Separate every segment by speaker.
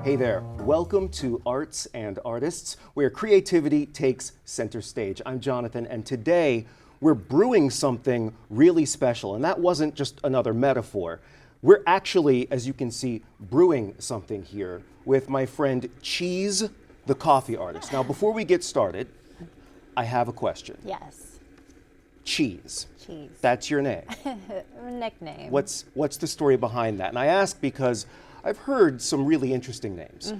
Speaker 1: Hey there, welcome to Arts and Artists, where creativity takes center stage. I'm Jonathan, and today we're brewing something really special, and that wasn't just another metaphor. We're actually, as you can see, brewing something here with my friend Cheese, the coffee artist. Now, before we get started, I have a question.
Speaker 2: Yes.
Speaker 1: Cheese.
Speaker 2: Cheese.
Speaker 1: That's your name.
Speaker 2: Nickname.
Speaker 1: What's the story behind that? And I ask because I've heard some really interesting names.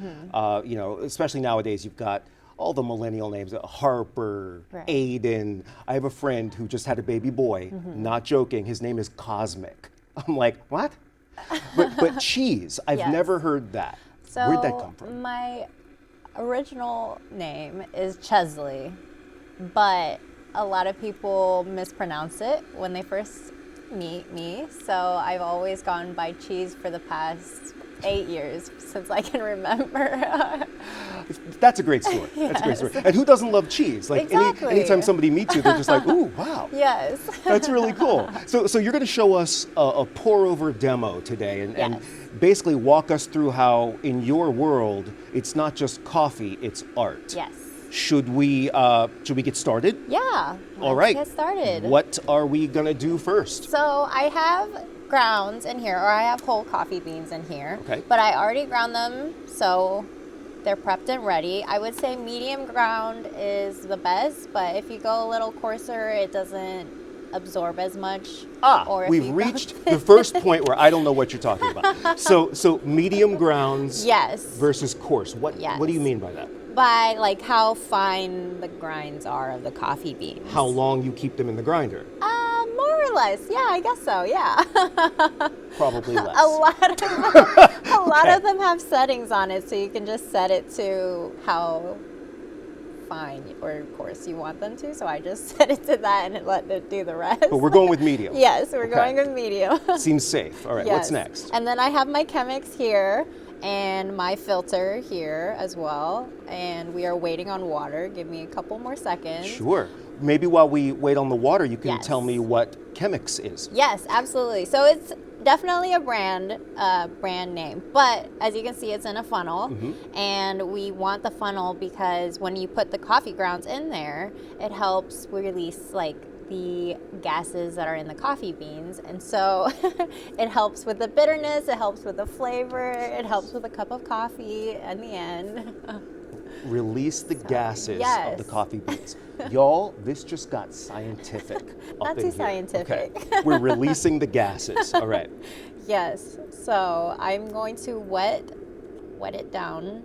Speaker 1: Especially nowadays, you've got all the millennial names, Harper,
Speaker 2: Right.
Speaker 1: Aiden. I have a friend who just had a baby boy, not joking, his name is Cosmic. I'm like, what? But Cheese, I've
Speaker 2: Yes.
Speaker 1: never heard that.
Speaker 2: So
Speaker 1: Where'd that come from?
Speaker 2: my original name is Chesley, but a lot of people mispronounce it when they first meet me. So I've always gone by Cheese for the past 8 years since I can remember.
Speaker 1: That's a great story. That's a great story. And who doesn't love cheese? Like
Speaker 2: Exactly.
Speaker 1: anytime somebody meets you, they're just like, ooh, wow.
Speaker 2: Yes.
Speaker 1: That's really cool. So you're going to show us a pour-over demo today and
Speaker 2: Yes.
Speaker 1: basically walk us through how, in your world, it's not just coffee, it's art.
Speaker 2: Yes.
Speaker 1: Should we get started?
Speaker 2: Yeah.
Speaker 1: All right.
Speaker 2: Let's get started.
Speaker 1: What are we going to do first?
Speaker 2: So I have grounds in here, or I have whole coffee beans in here.
Speaker 1: Okay.
Speaker 2: But I already ground them, so they're prepped and ready. I would say medium ground is the best, but if you go a little coarser, it doesn't absorb as much. Or if
Speaker 1: We've
Speaker 2: you
Speaker 1: reached the first point where I don't know what you're talking about. So medium grounds
Speaker 2: Yes.
Speaker 1: versus coarse. What do you mean by that?
Speaker 2: By like how fine the grinds are of the coffee beans.
Speaker 1: How long you keep them in the grinder?
Speaker 2: More or less. Yeah, I guess so. Yeah.
Speaker 1: Probably less.
Speaker 2: A lot of them have settings on it, so you can just set it to how fine or coarse you want them to. So I just set it to that and let it do the rest.
Speaker 1: But we're going with medium.
Speaker 2: Yes, we're
Speaker 1: Okay.
Speaker 2: going with medium.
Speaker 1: Seems safe. All right, what's
Speaker 2: Yes.
Speaker 1: next?
Speaker 2: And then I have my Chemex here and my filter here as well. And we are waiting on water. Give me a couple more seconds.
Speaker 1: Sure. Maybe while we wait on the water, you can
Speaker 2: Yes.
Speaker 1: tell me what Chemex is.
Speaker 2: Yes, absolutely. So it's definitely a brand name, but as you can see, it's in a funnel, and we want the funnel because when you put the coffee grounds in there, it helps release like the gases that are in the coffee beans, and so it helps with the bitterness, it helps with the flavor, it helps with a cup of coffee in the end.
Speaker 1: Release the gases
Speaker 2: yes.
Speaker 1: of the coffee beans. Y'all, this just got scientific.
Speaker 2: Not
Speaker 1: up
Speaker 2: too
Speaker 1: in here.
Speaker 2: scientific.
Speaker 1: Okay. We're releasing the gases. All right.
Speaker 2: Yes, so I'm going to wet it down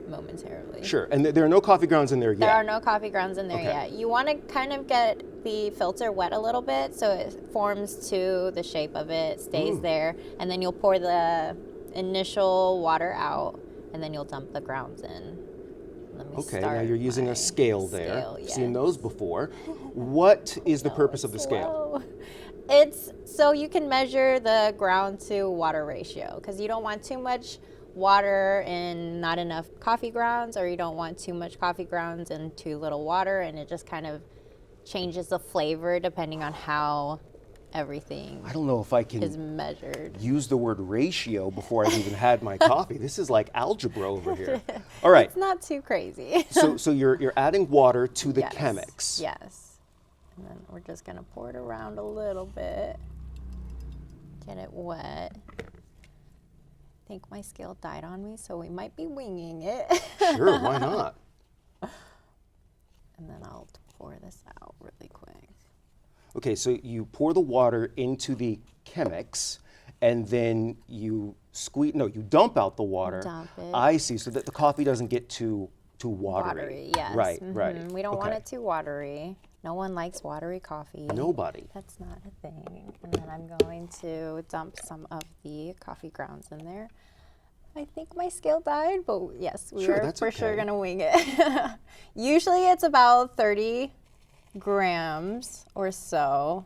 Speaker 2: momentarily.
Speaker 1: Sure. And there are no coffee grounds in there yet.
Speaker 2: There are no coffee grounds in there
Speaker 1: Okay.
Speaker 2: yet. You want to kind of get the filter wet a little bit so it forms to the shape of it, stays there, and then you'll pour the initial water out, and then you'll dump the grounds in. Let me
Speaker 1: Okay,
Speaker 2: start
Speaker 1: now you're using
Speaker 2: my
Speaker 1: a scale there.
Speaker 2: scale,
Speaker 1: I've seen
Speaker 2: yes.
Speaker 1: those before. What is the
Speaker 2: No,
Speaker 1: purpose of
Speaker 2: it's
Speaker 1: the scale?
Speaker 2: slow. It's so you can measure the ground to water ratio, because you don't want too much water and not enough coffee grounds, or you don't want too much coffee grounds and too little water, and it just kind of changes the flavor depending on how everything
Speaker 1: I don't know if I
Speaker 2: is
Speaker 1: can
Speaker 2: measured.
Speaker 1: use the word ratio before I've even had my coffee. This is like algebra over here. All right.
Speaker 2: It's not too crazy.
Speaker 1: So you're adding water to the
Speaker 2: Yes.
Speaker 1: Chemex.
Speaker 2: Yes. And then we're just going to pour it around a little bit. Get it wet. I think my scale died on me, so we might be winging it.
Speaker 1: Sure, why not?
Speaker 2: And then I'll pour this out really quick.
Speaker 1: Okay, so you pour the water into the Chemex, and then you dump out the water.
Speaker 2: Dump it.
Speaker 1: I see, so that the coffee doesn't get too watery.
Speaker 2: Watery, yes.
Speaker 1: Right, right.
Speaker 2: We don't want
Speaker 1: Okay.
Speaker 2: it too watery. No one likes watery coffee.
Speaker 1: Nobody.
Speaker 2: That's not a thing. And then I'm going to dump some of the coffee grounds in there. I think my scale died, but yes, we
Speaker 1: Sure,
Speaker 2: are
Speaker 1: that's
Speaker 2: for sure
Speaker 1: okay.
Speaker 2: going to wing it. Usually it's about 30 grams or so.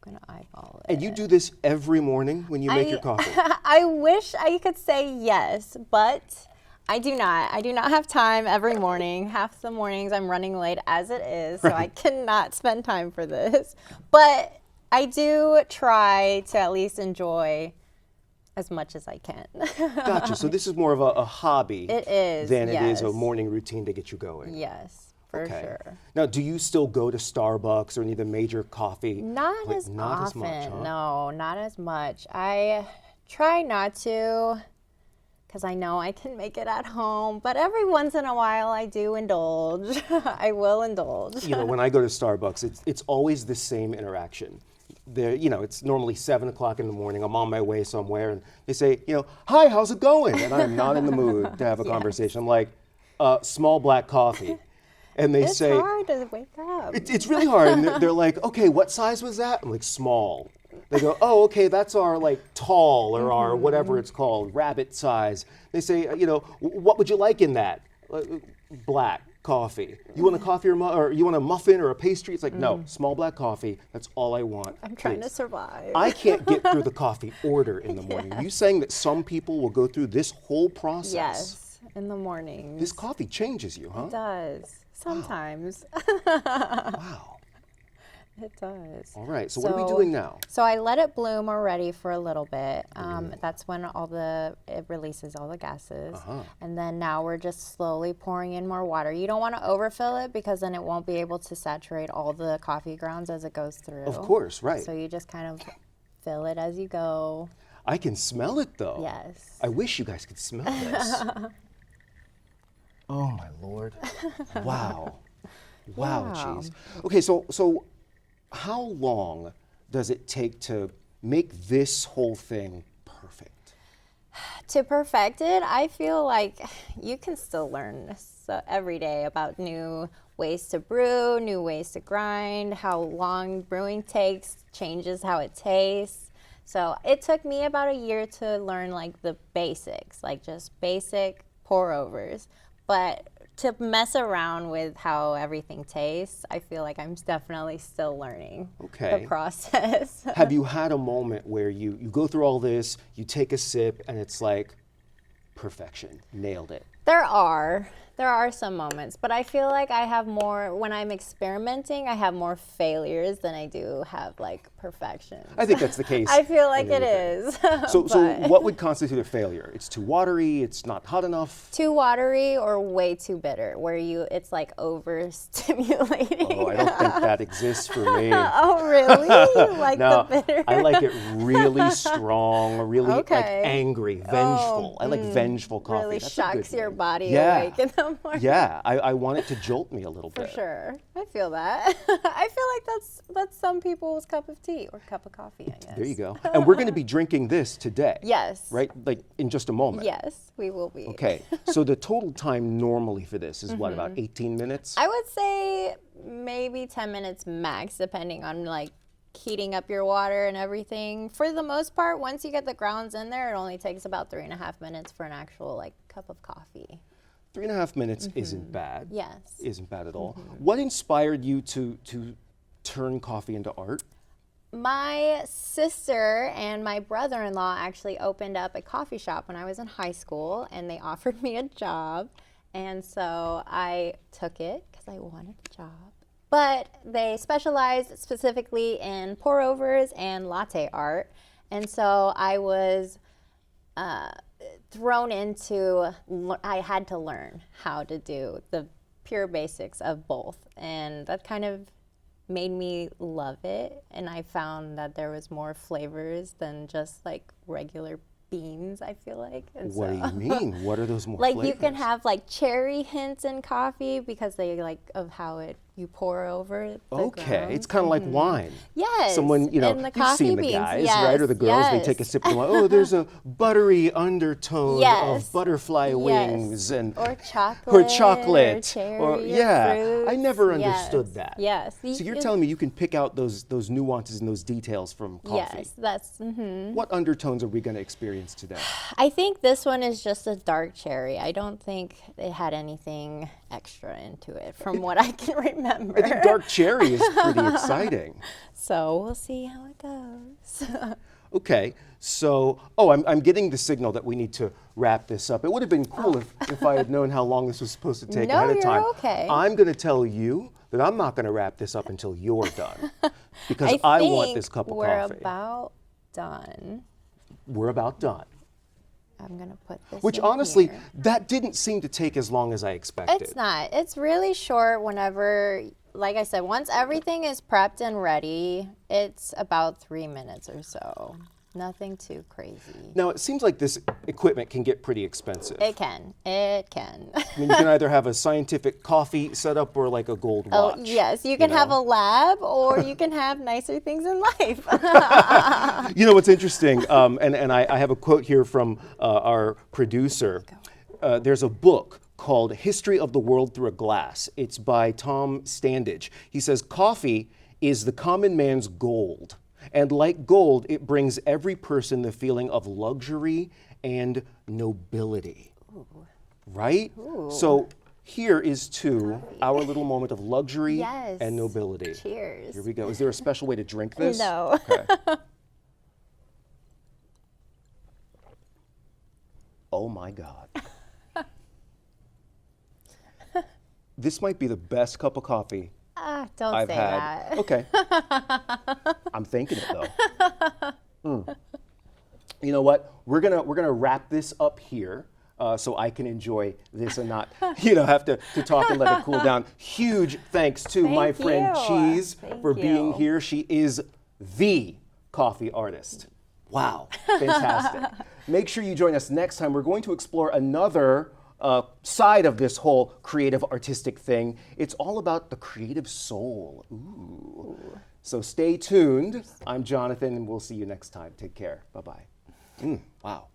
Speaker 2: I'm going to eyeball it.
Speaker 1: And you do this every morning when you make your coffee?
Speaker 2: I wish I could say yes, but I do not. I do not have time every morning. Half the mornings I'm running late as it is, so I cannot spend time for this. But I do try to at least enjoy as much as I can.
Speaker 1: Gotcha. So this is more of a hobby
Speaker 2: It is,
Speaker 1: than it is a
Speaker 2: yes.
Speaker 1: morning routine to get you going.
Speaker 2: Yes, for
Speaker 1: Okay.
Speaker 2: sure.
Speaker 1: Now, do you still go to Starbucks or any of the major coffee?
Speaker 2: Not
Speaker 1: Like,
Speaker 2: as
Speaker 1: not
Speaker 2: often.
Speaker 1: as much, huh?
Speaker 2: No, not as much. I try not to because I know I can make it at home, but every once in a while I do indulge. I will indulge.
Speaker 1: You know, when I go to Starbucks, it's always the same interaction. There, you know, it's normally 7 o'clock in the morning. I'm on my way somewhere, and they say, you know, hi, how's it going? And I'm not in the mood to have a conversation. I'm like, small black coffee. And they
Speaker 2: It's
Speaker 1: say,
Speaker 2: hard to wake up.
Speaker 1: it's really hard. And they're like, okay, what size was that? I'm like, small. They go, oh, okay, that's our like tall or our whatever it's called, rabbit size. They say, you know, what would you like in that? Black coffee. You want a coffee or you want a muffin or a pastry? It's like, no, small black coffee. That's all I want.
Speaker 2: I'm trying to
Speaker 1: please."
Speaker 2: survive.
Speaker 1: I can't get through the coffee order in the morning. You saying that some people will go through this whole process?
Speaker 2: Yes, in the morning.
Speaker 1: This coffee changes you, huh?
Speaker 2: It does. Sometimes.
Speaker 1: Wow.
Speaker 2: It does.
Speaker 1: All right. So what are we doing now?
Speaker 2: So I let it bloom already for a little bit. That's when it releases all the gases. And then now we're just slowly pouring in more water. You don't want to overfill it because then it won't be able to saturate all the coffee grounds as it goes through.
Speaker 1: Of course, right.
Speaker 2: So you just kind of fill it as you go.
Speaker 1: I can smell it though.
Speaker 2: Yes.
Speaker 1: I wish you guys could smell this. Oh my Lord. Wow. Wow,
Speaker 2: Yeah.
Speaker 1: geez. Okay, so how long does it take to make this whole thing perfect?
Speaker 2: To perfect it, I feel like you can still learn every day about new ways to brew, new ways to grind, how long brewing takes, changes how it tastes. So it took me about a year to learn like the basics, like just basic pour overs. But to mess around with how everything tastes, I feel like I'm definitely still learning
Speaker 1: Okay.
Speaker 2: the process.
Speaker 1: Have you had a moment where you go through all this, you take a sip, and it's like perfection, nailed it?
Speaker 2: There are some moments, but I feel like I have more, when I'm experimenting, I have more failures than I do have like perfections.
Speaker 1: I think that's the case.
Speaker 2: I feel like
Speaker 1: in
Speaker 2: it
Speaker 1: anything.
Speaker 2: is.
Speaker 1: So
Speaker 2: but
Speaker 1: what would constitute a failure? It's too watery, it's not hot enough?
Speaker 2: too watery or way too bitter, where it's like overstimulating.
Speaker 1: Oh, I don't think that exists for me.
Speaker 2: Oh, really? You like
Speaker 1: No,
Speaker 2: the bitter?
Speaker 1: I like it really strong, really like
Speaker 2: Okay.
Speaker 1: angry, vengeful. I like vengeful coffee.
Speaker 2: Really
Speaker 1: That's a good
Speaker 2: shocks your
Speaker 1: name.
Speaker 2: body
Speaker 1: Yeah.
Speaker 2: awake in the morning.
Speaker 1: Yeah, I want it to jolt me a little
Speaker 2: For
Speaker 1: bit.
Speaker 2: sure. I feel that. I feel like that's some people's cup of tea or cup of coffee, I guess.
Speaker 1: There you go. And we're going to be drinking this today.
Speaker 2: Yes.
Speaker 1: Right? Like in just a moment.
Speaker 2: Yes, we will be.
Speaker 1: Okay. So the total time normally for this is what, about 18 minutes?
Speaker 2: I would say maybe 10 minutes max, depending on like heating up your water and everything. For the most part, once you get the grounds in there, it only takes about 3.5 minutes for an actual like cup of coffee.
Speaker 1: 3.5 minutes isn't bad.
Speaker 2: Yes.
Speaker 1: Isn't bad at all. What inspired you to turn coffee into art?
Speaker 2: My sister and my brother-in-law actually opened up a coffee shop when I was in high school, and they offered me a job. And so I took it because I wanted the job. But they specialized specifically in pour-overs and latte art. And so I was thrown into, I had to learn how to do the pure basics of both. And that kind of made me love it. And I found that there was more flavors than just like regular beans, I feel like. And
Speaker 1: What do
Speaker 2: so-
Speaker 1: you mean? What are those more
Speaker 2: like
Speaker 1: flavors?
Speaker 2: you can have like cherry hints in coffee because they like of how you pour over the
Speaker 1: Okay,
Speaker 2: grounds.
Speaker 1: it's kind of like wine.
Speaker 2: Yes,
Speaker 1: Someone, you know,
Speaker 2: and the
Speaker 1: you've seen
Speaker 2: coffee
Speaker 1: the
Speaker 2: beans,
Speaker 1: guys,
Speaker 2: yes,
Speaker 1: right? Or the girls, they take a
Speaker 2: yes.
Speaker 1: sip and they're like, oh, there's a buttery undertone
Speaker 2: Yes,
Speaker 1: of butterfly
Speaker 2: yes.
Speaker 1: wings and
Speaker 2: Or chocolate.
Speaker 1: or chocolate.
Speaker 2: Or cherry.
Speaker 1: Or
Speaker 2: or
Speaker 1: yeah, I
Speaker 2: fruits.
Speaker 1: never understood
Speaker 2: Yes,
Speaker 1: that.
Speaker 2: Yes.
Speaker 1: So you're telling me you can pick out those nuances and those details from coffee.
Speaker 2: Yes, that's.
Speaker 1: What undertones are we going to experience today?
Speaker 2: I think this one is just a dark cherry. I don't think it had anything extra into it from what I can remember.
Speaker 1: I think dark cherry is pretty exciting.
Speaker 2: So we'll see how it goes.
Speaker 1: Okay, so, I'm getting the signal that we need to wrap this up. It would have been cool if I had known how long this was supposed to take
Speaker 2: No,
Speaker 1: ahead of
Speaker 2: you're
Speaker 1: time.
Speaker 2: okay.
Speaker 1: I'm going to tell you that I'm not going to wrap this up until you're done because I want this cup of
Speaker 2: we're
Speaker 1: coffee.
Speaker 2: about done.
Speaker 1: we're about done.
Speaker 2: I'm gonna put this
Speaker 1: Which
Speaker 2: in
Speaker 1: honestly,
Speaker 2: here.
Speaker 1: that didn't seem to take as long as I expected.
Speaker 2: It's not. It's really short whenever, like I said, once everything is prepped and ready, it's about 3 minutes or so. Nothing too crazy.
Speaker 1: Now, it seems like this equipment can get pretty expensive.
Speaker 2: It can. It can.
Speaker 1: I mean, you can either have a scientific coffee setup or like a gold watch.
Speaker 2: Oh, yes. You can have
Speaker 1: know?
Speaker 2: a lab or you can have nicer things in life.
Speaker 1: You know what's interesting, and I have a quote here from our producer. There's a book called History of the World Through a Glass. It's by Tom Standage. He says, coffee is the common man's gold. And like gold, it brings every person the feeling of luxury and nobility. Ooh. Right? Ooh. So here is to our little moment of luxury and nobility.
Speaker 2: Cheers.
Speaker 1: Here we go. Is there a special way to drink this?
Speaker 2: No.
Speaker 1: Okay. Oh my God. This might be the best cup of coffee
Speaker 2: don't
Speaker 1: I've
Speaker 2: say
Speaker 1: had.
Speaker 2: that.
Speaker 1: Okay. I'm thinking it though. You know what? We're gonna wrap this up here so I can enjoy this and not have to talk and let it cool down. Huge thanks to my friend Cheese for being here. She is the coffee artist. Wow, fantastic. Make sure you join us next time. We're going to explore another side of this whole creative artistic thing. It's all about the creative soul. Ooh. So stay tuned. I'm Jonathan, and we'll see you next time. Take care. Bye-bye. Wow.